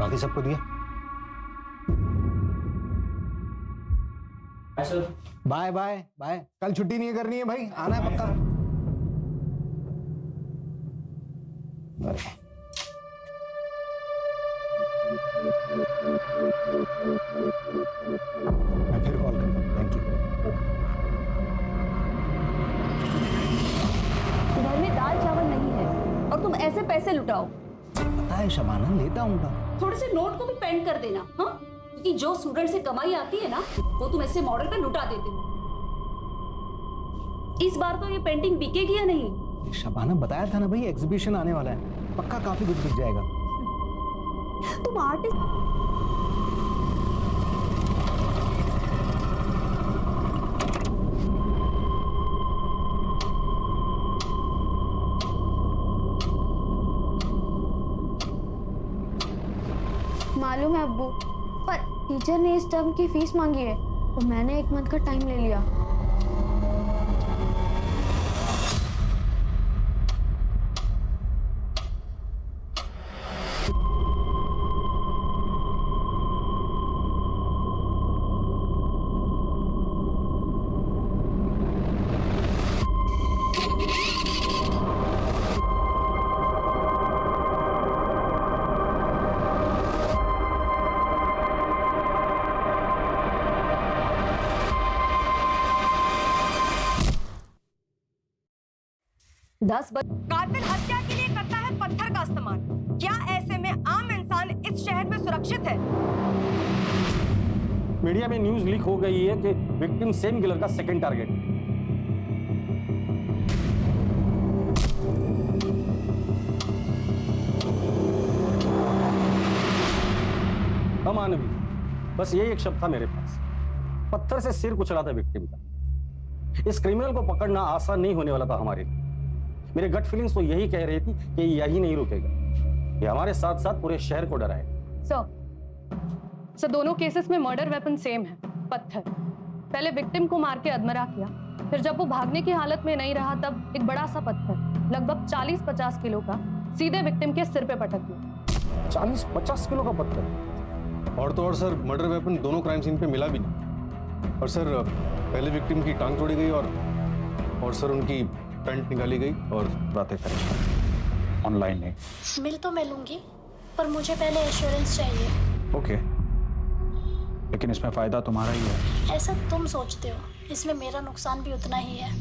बाकी सबको दिया। बाय बाय बाय, कल छुट्टी नहीं करनी है भाई, आना है पक्का। मैं फिर कॉल करता हूँ। Thank you. घर में दाल चावल नहीं है और तुम ऐसे पैसे लुटाओ। पता है शबाना, लेता हूँ। थोड़े से नोट को भी पेंट कर देना, हाँ? क्योंकि जो स्टूडेंट से कमाई आती है ना, वो तुम ऐसे मॉडल पे लुटा देते हो। इस बार तो ये पेंटिंग बिकेगी या नहीं? शबाना बताया था ना भाई, एग्जीबिशन आने वाला है, पक्का काफी कुछ बिक जाएगा। तुम आर्टिस्ट। मालूम है अब्बू, पर टीचर ने इस टर्म की फीस मांगी है और मैंने 1 मंथ का टाइम ले लिया। कातिल हत्या के लिए करता है पत्थर का इस्तेमाल। क्या ऐसे में आम इंसान इस शहर में सुरक्षित है? मीडिया में न्यूज लीक हो गई है कि विक्टिम सेम किलर का सेकंड टारगेट। अमानवीय, बस यही एक शब्द था मेरे पास। पत्थर से सिर कुचला था विक्टिम का। इस क्रिमिनल को पकड़ना आसान नहीं होने वाला था हमारे लिए। मेरे गट फीलिंग्स तो यही कह रही थी कि यही नहीं रुकेगा, ये हमारे साथ साथ पूरे शहर को डराएगा। सर दोनों केसेस में मर्डर वेपन सेम है, पत्थर। पहले विक्टिम को मार के अधमरा किया, फिर जब वो भागने की हालत में नहीं रहा तब एक बड़ा सा पत्थर लगभग 40-50 किलो का सीधे विक्टिम के सिर पे पटक दिया। 40-50 किलो का पत्थर? और तो और सर, मर्डर वेपन दोनों क्राइम सीन पे मिला भी नहीं। और सर पहले विक्टिम की टांग तोड़ी गई और सर उनकी पैंट निकाली गई और बातें करें ऑनलाइन नहीं। मिल तो मैं लूंगी, पर मुझे पहले एश्योरेंस चाहिए। ओके, लेकिन इसमें फायदा तुम्हारा ही है। ऐसा तुम सोचते हो, इसमें मेरा नुकसान भी उतना ही है।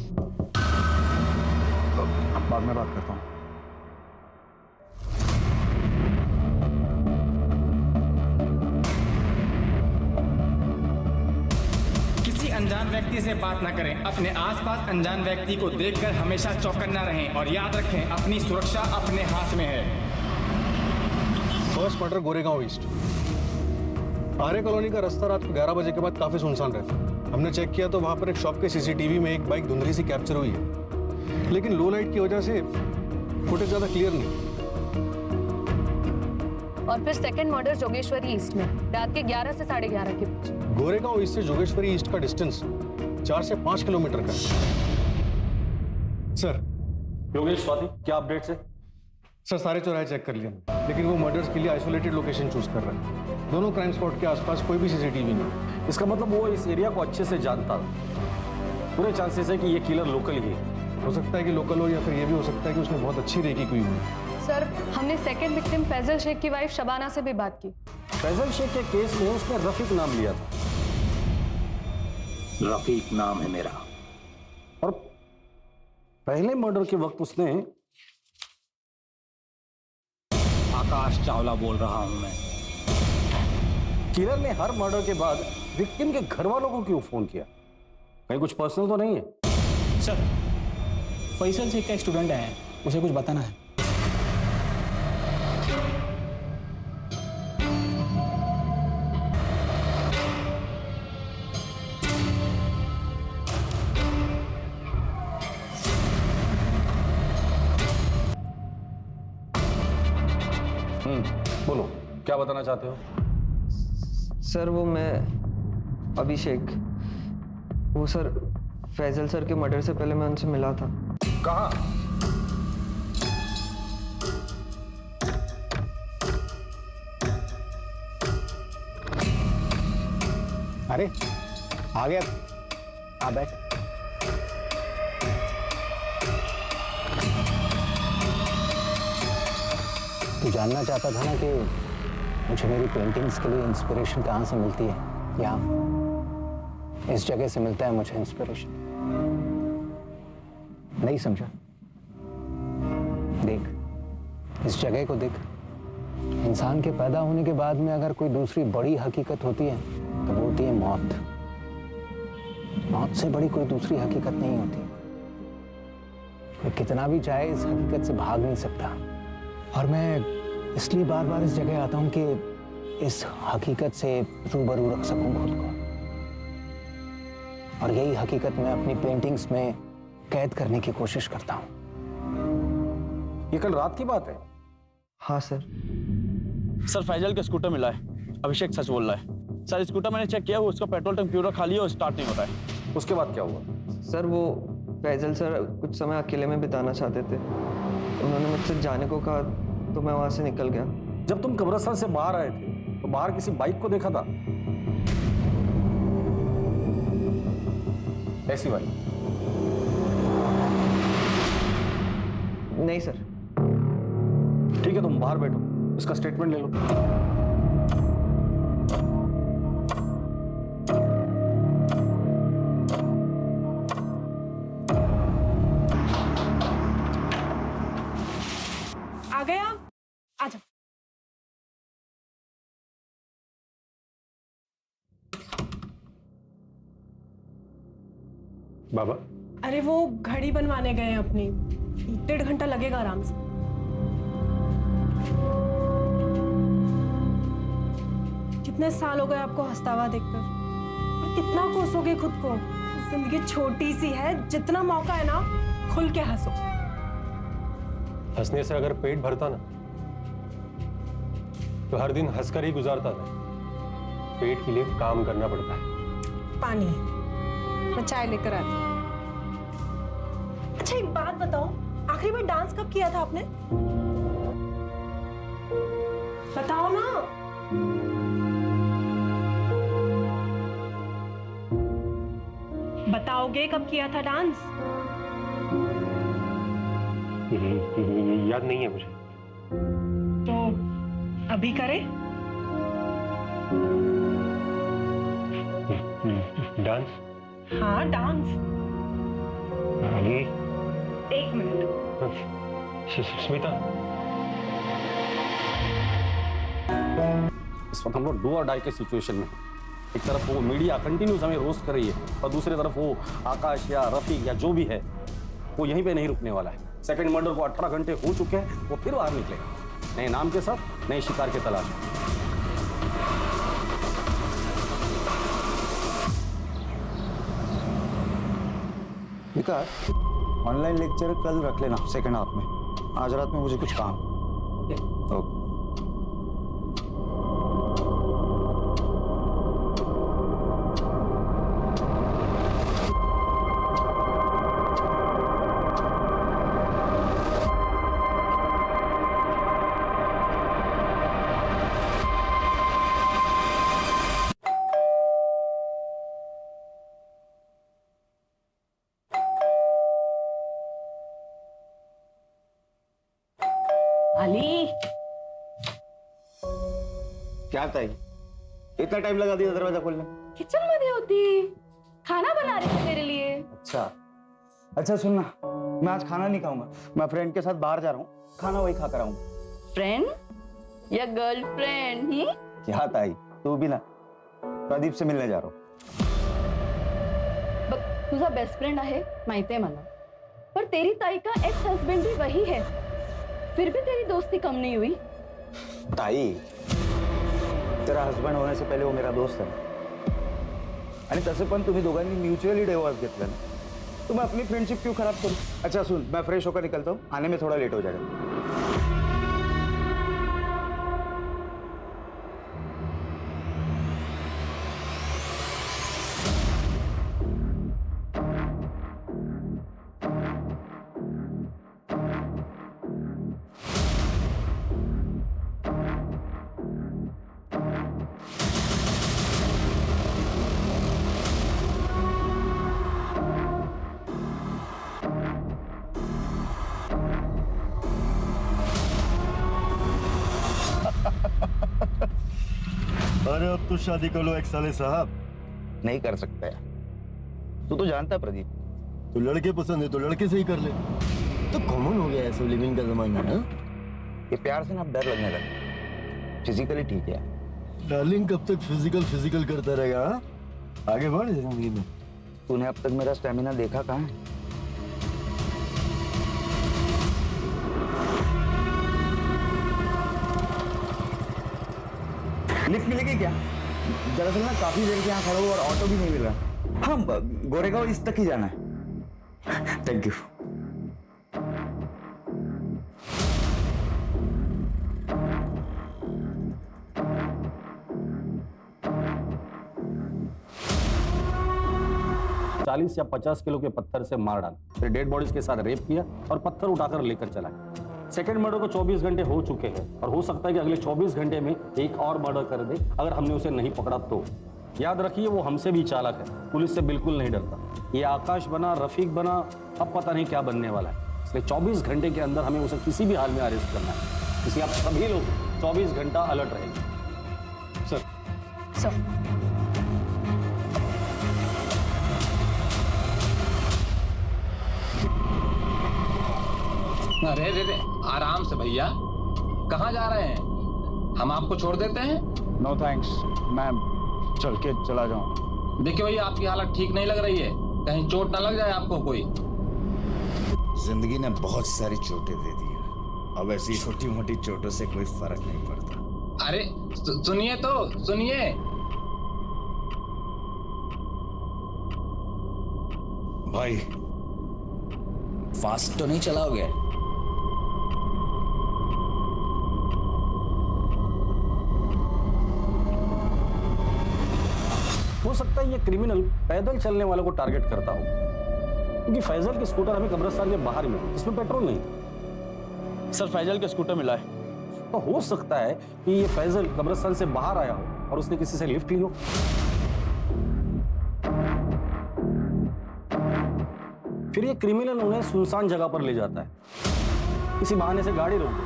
बाद में बात करता हूँ। अनजान व्यक्ति से बात ना करें। अपने आसपास अनजान व्यक्ति को देखकर हमेशा चौकन्ना रहें और याद रखें, अपनी सुरक्षा अपने हाथ में है। First murder Goregaon east. Arya colony का रास्ता रात को 11 बजे के बाद काफी सुनसान रहता है। हमने चेक किया तो वहां पर एक शॉप के सीसीटीवी में एक बाइक धुंधली सी कैप्चर हुई है, लेकिन लो लाइट की वजह से फुटेज ज्यादा क्लियर नहीं। और फिर सेकंड मर्डर जोगेश्वरी ईस्ट में रात के 11 से 11:30 के बीच। गोरेगांव ईस्ट से जोगेश्वरी ईस्ट का डिस्टेंस 4 से 5 किलोमीटर का है। सर योगेश, स्वाति, क्या अपडेट्स है? सर सारे चौराहे चेक कर लिए, लेकिन वो मर्डर्स के लिए आइसोलेटेड लोकेशन चूज कर रहे हैं। दोनों क्राइम स्पॉट के आसपास कोई भी सीसीटीवी नहीं। इसका मतलब वो इस एरिया को अच्छे से जानता था। पूरे चांसेस है कि ये किलर लोकल ही है। हो सकता है कि लोकल हो, या फिर ये भी हो सकता है कि उसने बहुत अच्छी रेकी की हुई। सर हमने सेकंड विक्टिम फैजल शेख की वाइफ शबाना से भी बात की। फैजल शेख के केस में उसने रफीक नाम लिया था। रफीक नाम है मेरा। और पहले मर्डर के वक्त उसने आकाश चावला बोल रहा हूं मैं। किलर ने हर मर्डर के बाद विक्टिम के घर वालों को क्यों फोन किया? कहीं कुछ पर्सनल तो नहीं है? सर फैसल शेख का स्टूडेंट है, उसे कुछ बताना है। बोलो, क्या बताना चाहते हो? सर वो मैं अभिषेक, वो सर फैजल सर के मर्डर से पहले मैं उनसे मिला था। कहाँ? अरे आ गया, आ बैठ। तू जानना चाहता था ना कि मुझे मेरी पेंटिंग्स के लिए इंस्पिरेशन कहाँ से मिलती है? यहाँ इस जगह से मिलता है मुझे इंस्पिरेशन। नहीं समझा? देख इस जगह को देख। इंसान के पैदा होने के बाद में अगर कोई दूसरी बड़ी हकीकत होती है तो वो होती है मौत। मौत से बड़ी कोई दूसरी हकीकत नहीं होती। कोई कितना भी चाहे इस हकीकत से भाग नहीं सकता। और मैं इसलिए बार बार इस जगह आता हूं कि इस हकीकत से रूबरू रख सकूं खुद को। और यही हकीकत मैं अपनी पेंटिंग्स में कैद करने की कोशिश करता हूं। ये कल रात की बात है? हाँ सर। सर फैजल का स्कूटर मिला है, अभिषेक सच बोल रहा है। सर स्कूटर मैंने चेक किया, वो उसका पेट्रोल टैंक पूरा खाली है और स्टार्ट नहीं होता है। उसके बाद क्या हुआ? सर वो फैजल सर कुछ समय अकेले में बिताना चाहते थे। उन्होंने मुझसे जाने को कहा तो मैं वहां से निकल गया। जब तुम कब्रिस्तान से बाहर आए थे तो बाहर किसी बाइक को देखा था? ऐसी बाइक? नहीं सर। ठीक है तुम बाहर बैठो, इसका स्टेटमेंट ले लो। आ गए आप? आ जाओ। बाबा अरे वो घड़ी बनवाने गए हैं अपनी, 1.5 घंटा लगेगा आराम से। कितने साल हो गए आपको हंसता हुआ देखकर? और कितना कोसोगे खुद को? जिंदगी छोटी सी है, जितना मौका है ना खुल के हंसो। हंसने से अगर पेट भरता ना तो हर दिन हंसकर ही गुजारता था। पेट के लिए काम करना पड़ता है। पानी, मैं चाय लेकर आती हूँ। अच्छा एक बात बताओ, आखिरी बार डांस कब किया था आपने? बताओ ना। बताओगे कब किया था डांस? याद नहीं है मुझे। तो अभी करें? डांस? हाँ डांस। अभी? 1 मिनट। स्मिता, इस वक्त हम लोग डू और डाई के सिचुएशन में हैं। एक तरफ वो मीडिया कंटिन्यूस हमें रोस्ट कर रही है और दूसरी तरफ वो आकाश या रफीक या जो भी है वो यहीं पे नहीं रुकने वाला है। सेकंड मर्डर को 18 घंटे हो चुके हैं, वो फिर बाहर निकलेगा नए नाम के साथ, नए शिकार की तलाश में। विकास, ऑनलाइन लेक्चर कल रख लेना सेकंड हाफ में। आज रात में मुझे कुछ काम। ओके। अली, क्या ताई, इतना टाइम लगा दिया दरवाजा खोलने? किचन में होती, खाना बना रही थी तेरे लिए। अच्छा सुनना, मैं आज खाना नहीं खाऊंगा। मैं फ्रेंड के साथ बाहर जा रहा हूँ, खाना वही खाकर आऊंगा। फ्रेंड या गर्लफ्रेंड? क्या ताई, तू भी ना प्रदीप से मिलने जा रहा हूँ। तुझा बेस्ट फ्रेंड आहे माहिती आहे मला, पर तेरी ताई का एक्स हस्बैंड भी वही है, फिर भी तेरी दोस्ती कम नहीं हुई। ताई, तेरा हस्बंड होने से पहले वो मेरा दोस्त है आणि तसे पण तुम्ही दोघांनी म्युच्युअली डिवोर्स घेतला ना, तो मैं अपनी फ्रेंडशिप क्यों खराब करूं? अच्छा सुन, मैं फ्रेश होकर निकलता हूँ, आने में थोड़ा लेट हो जाएगा। अरे अब तो शादी कर लो एक साले साहब। नहीं कर सकता है। तू तो जानता है प्रदीप, तो लड़के पसंद है तो लड़के से ही कर ले। तो कॉमन हो गया है सब लिविंग का जमाना है। ये प्यार से ना अब डर लगने लगा। फिजिकली ठीक है। डार्लिंग कब तक फिजिकल करता रहेगा? हा? आगे बढ़ जिंदगी में। तूने अब तक मेरा स्टेमिना देखा कहाँ है? लिफ्ट मिलेगी क्या? दरअसल ना काफी देर से यहाँ खड़ा हूँ और ऑटो भी नहीं मिल रहा। हाँ, गोरेगांव इस तक ही जाना है। Thank you. चालीस या 50 किलो के पत्थर से मार डाला, फिर डेड बॉडीज के साथ रेप किया और पत्थर उठाकर लेकर चला गया। सेकेंड मर्डर को 24 घंटे हो चुके हैं और हो सकता है कि अगले 24 घंटे में एक और मर्डर कर दे अगर हमने उसे नहीं पकड़ा तो। याद रखिए वो हमसे भी चालाक है, पुलिस से बिल्कुल नहीं डरता। ये आकाश बना, रफीक बना, अब पता नहीं क्या बनने वाला है। इसलिए 24 घंटे के अंदर हमें उसे किसी भी हाल में अरेस्ट करना है। इसलिए आप सभी लोग 24 घंटा अलर्ट रहेंगे। सर अरे रे रे, आराम से भैया, कहाँ जा रहे हैं? हम आपको छोड़ देते हैं? नो थैंक्स, मैं चल के चला जाऊँ। देखिए भैया, आपकी हालत ठीक नहीं लग रही है, कहीं चोट ना लग जाए आपको कोई। जिंदगी ने बहुत सारी चोटें दे दी है, अब ऐसी छोटी मोटी चोटों से कोई फर्क नहीं पड़ता। अरे सुनिए तो सुनिए। भाई फास्ट तो नहीं चलाओगे? हो सकता है ये क्रिमिनल पैदल चलने वालों को टारगेट करता हो, क्योंकि फैजल के स्कूटर हमें कब्रिस्तान के बाहर मिला जिसमें पेट्रोल नहीं था। सर फैजल का स्कूटर मिला है। तो हो सकता है कि ये फैजल कब्रिस्तान से बाहर आया हो और उसने किसी से लिफ्ट ली हो। फिर ये क्रिमिनल उन्हें सुनसान जगह पर ले जाता है, किसी बहाने से गाड़ी रोक दे।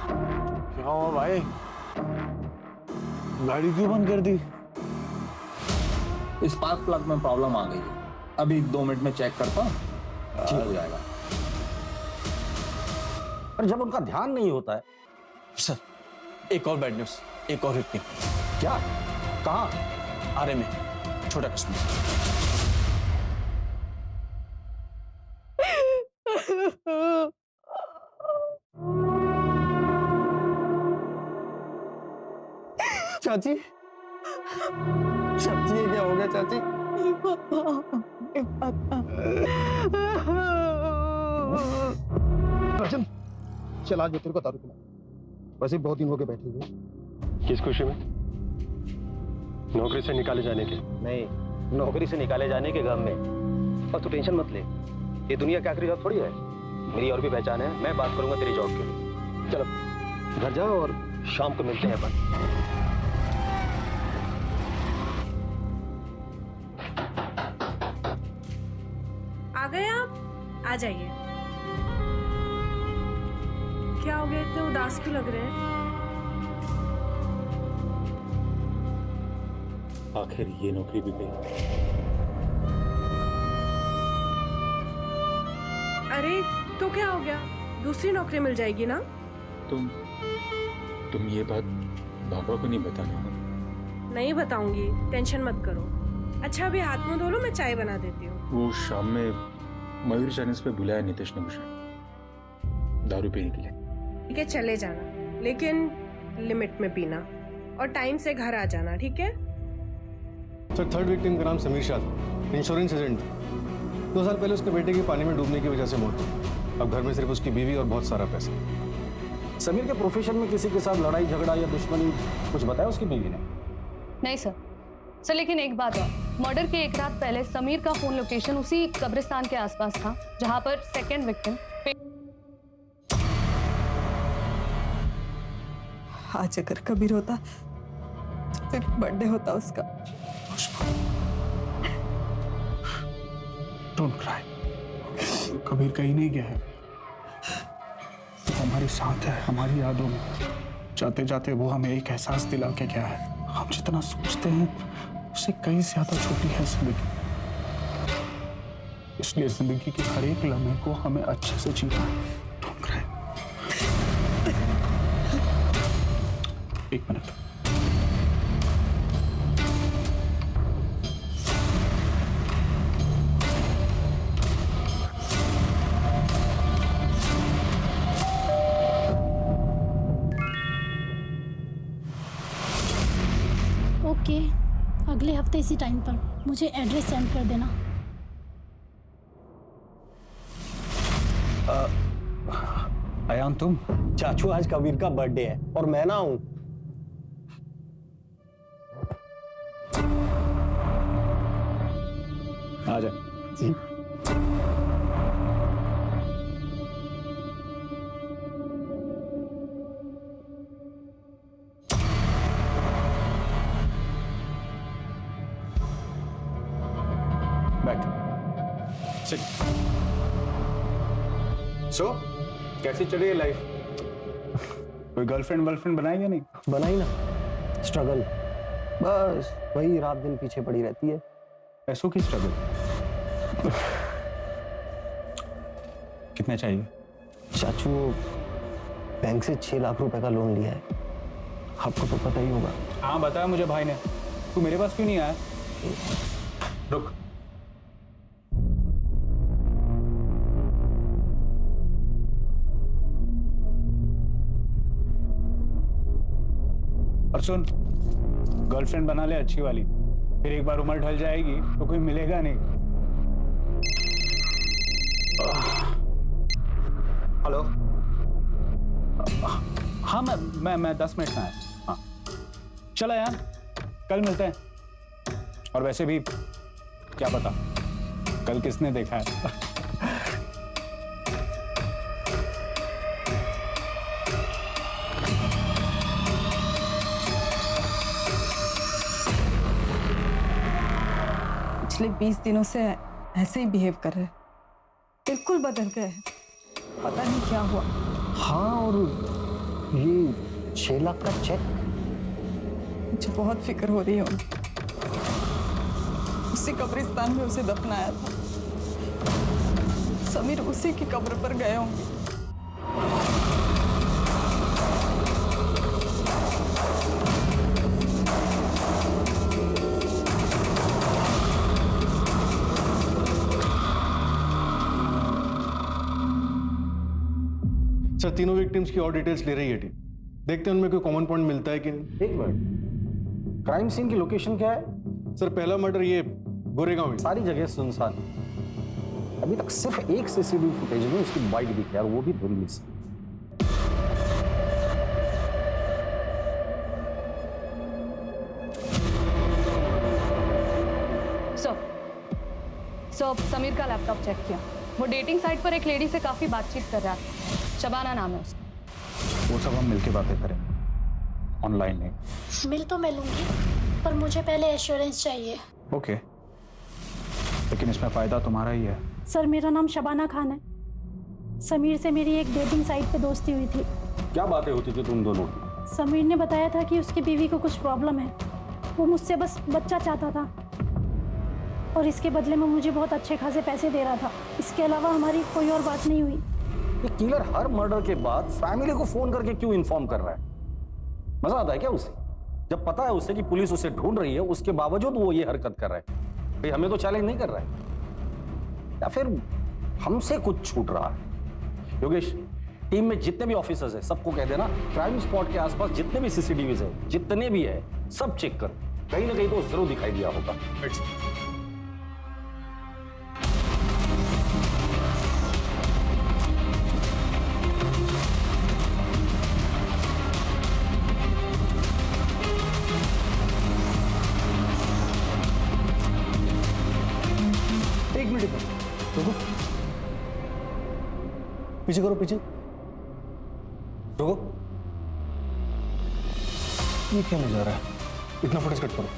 क्या हुआ भाई, गाड़ी क्यों बंद कर दी? स्पार्क प्लग में प्रॉब्लम आ गई है, अभी 2 मिनट में चेक करता हूँ, ठीक हो जाएगा। पर जब उनका ध्यान नहीं होता है। सर एक और बैड न्यूज, एक और हिट। क्या? कहाँ? आरे में छोटा कस्टमर। चाची, चाची ये क्या हो गया चाची? राजन, चल आज मैं तेरे को दारू पिला। वैसे बहुत दिन हो गए बैठे हुए। किस खुशी में? नौकरी से निकाले जाने के? नहीं, नौकरी से निकाले जाने के गम में। और तू टेंशन मत ले, ये दुनिया क्या आखिरी जॉब थोड़ी है। मेरी और भी पहचान है, मैं बात करूंगा तेरी जॉब के लिए। चलो घर जाओ और शाम को मिलते हैं अपन। आ गए आप? आ जाइए। क्या हो गया, इतने उदास क्यों लग रहे हैं? आखिर ये नौकरी भी गई। अरे तो क्या हो गया, दूसरी नौकरी मिल जाएगी ना? तुम ये बात बाबा को नहीं बताना ना? नहीं बताऊंगी, टेंशन मत करो। अच्छा अभी हाथ मुंह धो लो, मैं चाय बना देती हूँ। वो शाम में मयूर चैनल्स पे बुलाया नीतीश ने मुझे दारू पीने के लिए। ठीक है चले जाना, लेकिन लिमिट में पीना और टाइम से घर आ जाना, ठीक है? सर थर्ड विक्टिम का नाम समीर शाह था, इंश्योरेंस एजेंट। 2 साल पहले उसके बेटे की पानी में डूबने की वजह से मौत हुई। अब घर में सिर्फ उसकी बीवी और बहुत सारा पैसा। समीर के प्रोफेशन में किसी के साथ लड़ाई झगड़ा या दुश्मनी कुछ बताया उसकी बीवी ने? नहीं सर, लेकिन एक बात और, मर्डर के एक रात पहले समीर का फोन लोकेशन उसी कब्रिस्तान के आसपास था जहां पर सेकंड विक्टिम। आज अगर कबीर होता, फिर बर्थडे होता उसका। डोंट क्राई, कबीर कहीं नहीं गया है, हमारे साथ है, हमारी यादों में। जाते जाते वो हमें एक एहसास दिला के गया है, हम जितना सोचते हैं उससे कई ज्यादा छोटी है जिंदगी। इसलिए जिंदगी के हर एक लम्हे को हमें अच्छे से जीना है। एक मिनट। ओके, अगले हफ्ते इसी टाइम पर मुझे एड्रेस सेंड कर देना। अयान तुम? चाचू आज कबीर का बर्थडे है और मैं ना हूं। आ जा। जी। बैठ। सिट। सो कैसी चल रही है लाइफ? कोई गर्लफ्रेंड वर्लफ्रेंड बनाई या नहीं? बनाई ना, स्ट्रगल, बस वही रात दिन पीछे पड़ी रहती है। पैसों की स्ट्रगल। कितना चाहिए? चाचू बैंक से 6 लाख रुपए का लोन लिया है, आपको तो पता ही होगा। हाँ बताया मुझे भाई ने। तू मेरे पास क्यों नहीं आया? रुक। और सुन, गर्लफ्रेंड बना ले अच्छी वाली, फिर एक बार उम्र ढल जाएगी तो कोई मिलेगा नहीं। हेलो। हाँ मैं 10 मिनट में आया। हाँ चला यार, कल मिलते हैं। और वैसे भी क्या पता कल किसने देखा है। पिछले 20 दिनों से ऐसे ही बिहेव कर रहे हैं, बिल्कुल बदल गए हैं। पता नहीं क्या हुआ। हाँ, और ये 6 लाख का चेक, मुझे बहुत फिक्र हो रही है उनकी। उसी कब्रिस्तान में उसे दफनाया था, समीर उसी की कब्र पर गए होंगे। सर तीनों विक्टिम्स की और डिटेल्स ले रही है टीम। देखते हैं उनमें कोई कॉमन पॉइंट मिलता है कि नहीं। एक मिनट, क्राइम सीन की लोकेशन क्या है? सर पहला मर्डर ये गोरेगांव में। सारी जगह सुनसान। अभी तक सिर्फ एक सीसीटीवी फुटेज में उसकी बाइक दिखी और वो भी धुंधली से। सो समीर का लैपटॉप चेक किया, वो डेटिंग साइट पर एक लेडी से काफी बातचीत कर रहा था, शबाना नाम है उसका। वो सब हम मिलके बातें करेंगे, ऑनलाइन नहीं। मिल तो मैं लूंगी, पर मुझे पहले एश्योरेंस चाहिए। ओके, लेकिन इसमें फायदा तुम्हारा ही है। सर मेरा नाम शबाना खान है। समीर से मेरी एक डेटिंग साइट पे दोस्ती हुई थी। क्या बातें होती थी तुम दोनों की? समीर ने बताया था कि उसकी बीवी को कुछ प्रॉब्लम है, वो मुझसे बस बच्चा चाहता था और इसके बदले में मुझे बहुत अच्छे खासे पैसे दे रहा था। इसके अलावा हमारी कोई और बात नहीं हुई। ये किलर हर मर्डर के बाद फैमिली को फोन करके क्यों इन्फॉर्म कर रहा है? मजा आता है क्या उसे? जब पता है उसे कि पुलिस उसे ढूंढ रही है, उसके बावजूद वो ये हरकत कर रहा है। भाई हमें तो चैलेंज नहीं कर रहा है, या फिर हमसे कुछ छूट रहा है? योगेश, टीम में जितने भी ऑफिसर्स हैं सबको कह देना क्राइम स्पॉट के आसपास जितने भी सीसीटीवीज है, जितने भी है, सब चेक कर। कहीं ना कहीं तो जरूर दिखाई दिया होगा। एक मिनट रुको, पीछे करो, पीछे रुको। ये क्या नजारा है? इतना फुटेज कट करो।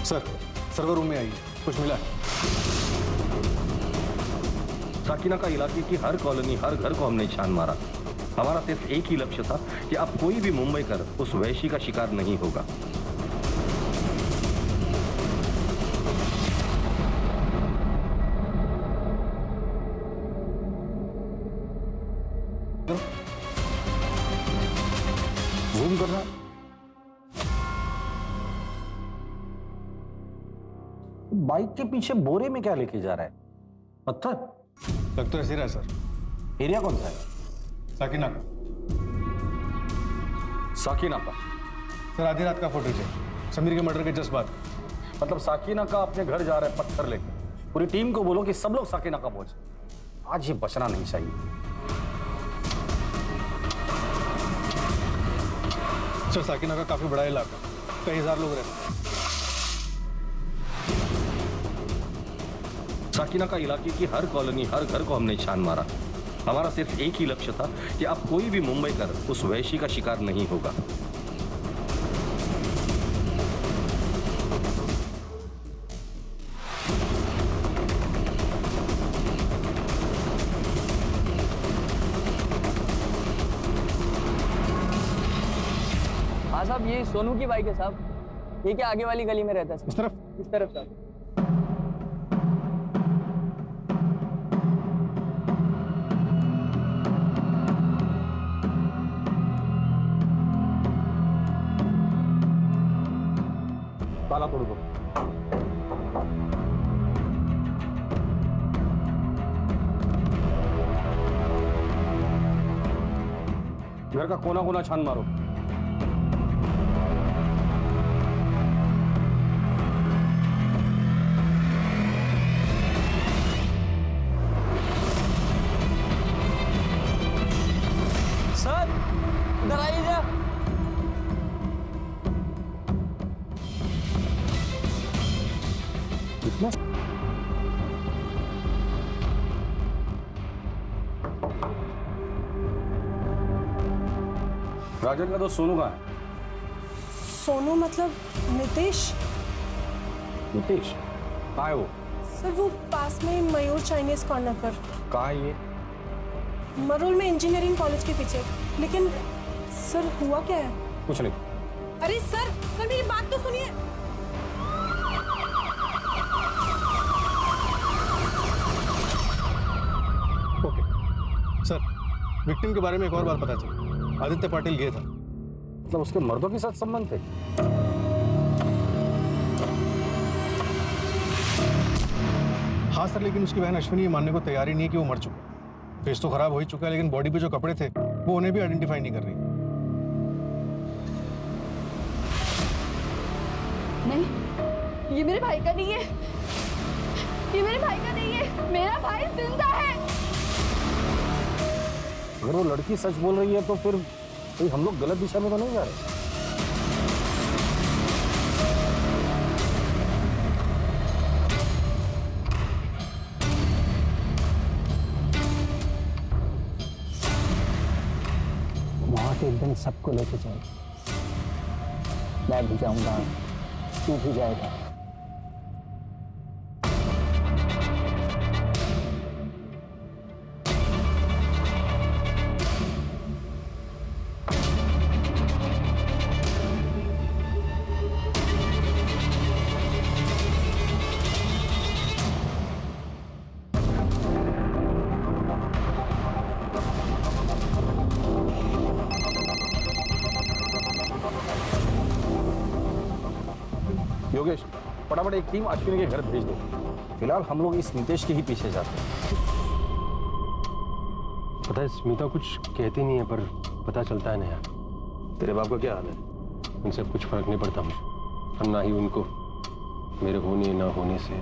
सर सर्वर रूम में आइए, कुछ मिला है? साकिना का इलाके की हर कॉलोनी, हर घर को हमने छान मारा, हमारा सिर्फ एक ही लक्ष्य था कि अब कोई भी मुंबई कर उस वैशी का शिकार नहीं होगा। जूम करना। बाइक के पीछे बोरे में क्या लेके जा रहा है? पत्थर? लग तो ऐसे रहा है सर। एरिया कौन सा है? साकिनाका। साकिनाका? सर आधी रात का फुटेज है, समीर के मर्डर के जस्ट बाद। मतलब साकिनाका अपने घर जा रहा है पत्थर लेकर। पूरी टीम को बोलो कि सब लोग साकिनाका पहुंचे। आज ये बचना नहीं चाहिए। सर साकिनाका काफी बड़ा इलाका, कई हजार लोग रहते हैं। साकिनाका इलाके की हर कॉलोनी, हर घर को हमने छान मारा। हमारा सिर्फ एक ही लक्ष्य था कि अब कोई भी मुंबई कर उस वैशी का शिकार नहीं होगा। हाँ साहब, ये सोनू की बाइक है साहब। ये क्या आगे वाली गली में रहता है? इस तरफ? इस तरफ साहब। ताला तोड़ दो। घर का कोना कोना छान मारो। सर इधर आइए जा। कितना? राजन का तो सोनू का है। सोनू मतलब नितेश? नितेश कहाँ है वो? सर वो पास में मयूर चाइनीज कॉर्नर पर। कहाँ है ये? मरोल में इंजीनियरिंग कॉलेज के पीछे। लेकिन सर हुआ क्या है? कुछ नहीं। अरे सर मेरी बात तो सुनिए। ओके सर, विक्टिम के बारे में एक और बात पता चली। आदित्य पाटिल गया था। मतलब उसके मर्दों के साथ संबंध थे? हाँ सर, लेकिन उसकी बहन अश्विनी ये मानने को तैयार ही नहीं है कि वो मर चुका। फेस तो खराब हो ही चुका है, लेकिन बॉडी पे जो कपड़े थे वो उन्हें भी आइडेंटिफाई नहीं कर रही। नहीं, ये मेरे भाई का नहीं है। ये मेरे भाई का नहीं है। मेरा भाई जिंदा है। अगर वो लड़की सच बोल रही है तो फिर हम लोग गलत दिशा में तो नहीं जा रहे? मौत एक दिन सबको लेके जाएगी। मैं भी जाऊंगा, तू भी जाएगा। योगेश, फटाफट एक टीम अश्विनी के घर भेज दो। फिलहाल हम लोग इस नितेश के ही पीछे जाते हैं। पता है स्मिता कुछ कहती नहीं है, पर पता चलता है नया। तेरे बाप का क्या हाल है? उनसे कुछ फर्क नहीं पड़ता मुझे, और ना ही उनको मेरे होने ना होने से।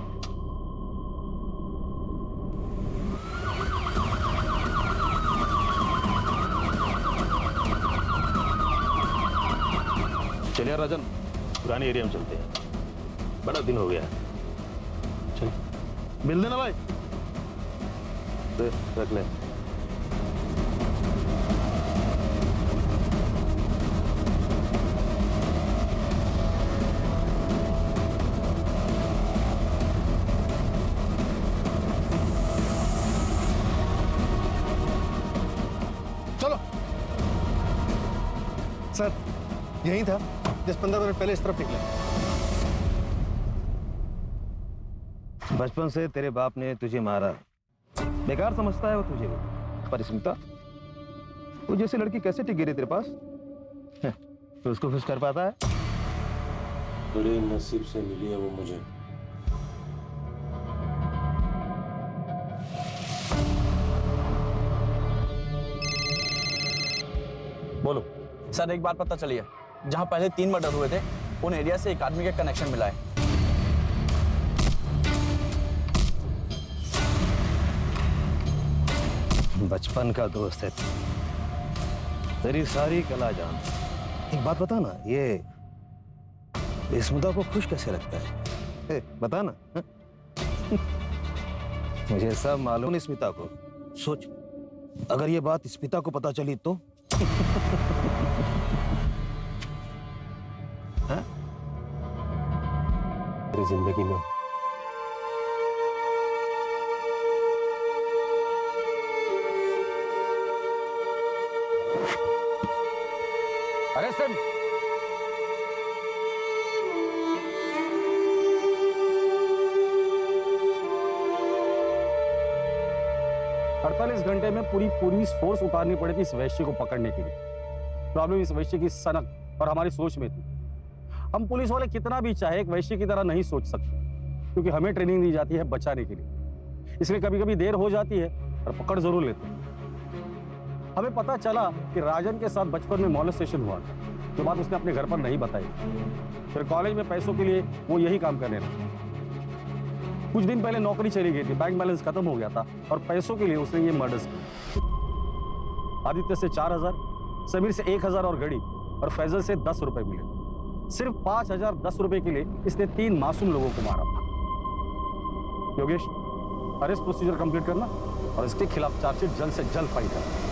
चलिए राजन, पुराने एरिया में चलते हैं। बड़ा दिन हो गया है। चल मिल देना भाई। रख ले। चलो सर यही था, 10-15 मिनट पहले इस तरफ निकला। बचपन से तेरे बाप ने तुझे मारा, बेकार समझता है वो तुझे। पर स्मिता, वो जैसी लड़की कैसे टिक गिरी तेरे पास? तो उसको खुश कर पाता है? बड़े नसीब से मिली है वो मुझे। बोलो सर, एक बात पता चली है, जहां पहले 3 मर्डर हुए थे उन एरिया से एक आदमी का कनेक्शन मिला है। बचपन का दोस्त है, तेरी सारी कला जान। एक बात बता ना, ये स्मिता को खुश कैसे रखता है? बता ना। मुझे सब मालूम है स्मिता को। सोच, अगर ये बात स्मिता को पता चली तो? हाँ? तेरी जिंदगी में अरे सिम, अड़तालीस घंटे में पूरी पुलिस फोर्स उतारनी पड़ी थी इस वैश्य को पकड़ने के लिए। प्रॉब्लम इस वैश्य की सनक और हमारी सोच में थी। हम पुलिस वाले कितना भी चाहे एक वैश्य की तरह नहीं सोच सकते, क्योंकि हमें ट्रेनिंग दी जाती है बचाने के लिए। इसलिए कभी कभी देर हो जाती है और पकड़ जरूर लेते हैं। हमें पता चला कि राजन के साथ बचपन में मॉलेस्टेशन हुआ था, जो बात उसने अपने घर पर नहीं बताई। फिर कॉलेज में पैसों के लिए वो यही काम करने लगा। कुछ दिन पहले नौकरी चली गई थी, बैंक बैलेंस खत्म हो गया था और पैसों के लिए उसने ये मर्डर्स किए। आदित्य से 4000, समीर से 1000 और घड़ी, और फैजल से 10 रुपए मिले। सिर्फ 5010 रुपए के लिए इसने 3 मासूम लोगों को मारा था। योगेश, अरेस्ट प्रोसीजर कंप्लीट करना और इसके खिलाफ चार्जशीट जल्द से जल्द फाइल करना।